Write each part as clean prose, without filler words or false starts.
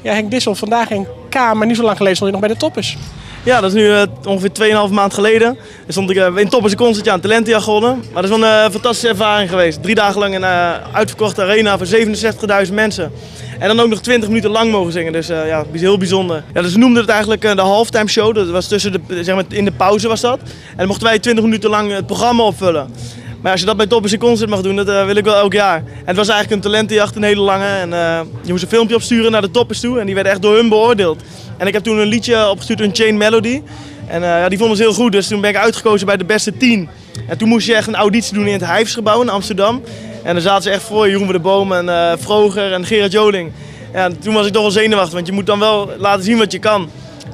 Ja, Henk Dissel, vandaag in K, maar niet zo lang geleden stond je nog bij de Toppers. Ja, dat is nu ongeveer 2,5 maand geleden. Dan stond ik in Toppers een concertje aan Talentenjacht gewonnen. Maar dat is wel een fantastische ervaring geweest. 3 dagen lang in een uitverkochte arena voor 67.000 mensen. En dan ook nog 20 minuten lang mogen zingen, dus ja, heel bijzonder. Ja, dus ze noemden het eigenlijk de halftime show, dat was zeg maar, in de pauze was dat. En dan mochten wij 20 minuten lang het programma opvullen. Maar als je dat bij Toppers in Concert mag doen, dat wil ik wel elk jaar. En het was eigenlijk een talentenjacht, een hele lange. En je moest een filmpje opsturen naar de Toppers toe en die werden echt door hun beoordeeld. En ik heb toen een liedje opgestuurd, een Chain Melody. En ja, die vonden ze heel goed, dus toen ben ik uitgekozen bij de beste 10. En toen moest je echt een auditie doen in het Hijfsgebouw in Amsterdam. En daar zaten ze echt voor, Jeroen van der Boom en Vroger en Gerard Joling. Ja, toen was ik toch wel zenuwachtig, want je moet dan wel laten zien wat je kan.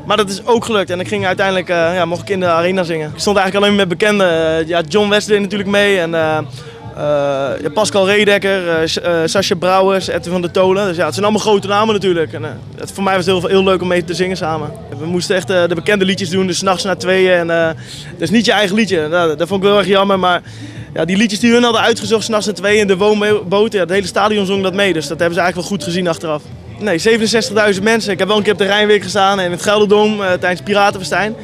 Maar dat is ook gelukt en ik ging uiteindelijk, ja, mocht ik in de arena zingen. Ik stond eigenlijk alleen met bekenden. Ja, John Wesley natuurlijk mee en ja, Pascal Redeker, Sascha Brouwers, Edwin van der Tolen. Dus ja, het zijn allemaal grote namen natuurlijk. En, voor mij was het heel leuk om mee te zingen samen. We moesten echt de bekende liedjes doen, dus 's nachts na 2. En dat is niet je eigen liedje, dat vond ik wel erg jammer. Maar ja, die liedjes die hun hadden uitgezocht, 's nachts na 2 in de woonboot, ja, het hele stadion zong dat mee. Dus dat hebben ze eigenlijk wel goed gezien achteraf. Nee, 67.000 mensen. Ik heb wel een keer op de Rijnweek gestaan en in het Gelderdoom tijdens Piratenfestijn.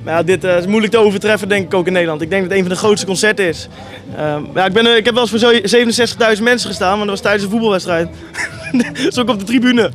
Maar ja, dit is moeilijk te overtreffen, denk ik ook in Nederland. Ik denk dat het een van de grootste concerten is. Ja, ik heb wel eens voor 67.000 mensen gestaan, maar dat was tijdens een voetbalwedstrijd. Dus ook op de tribune.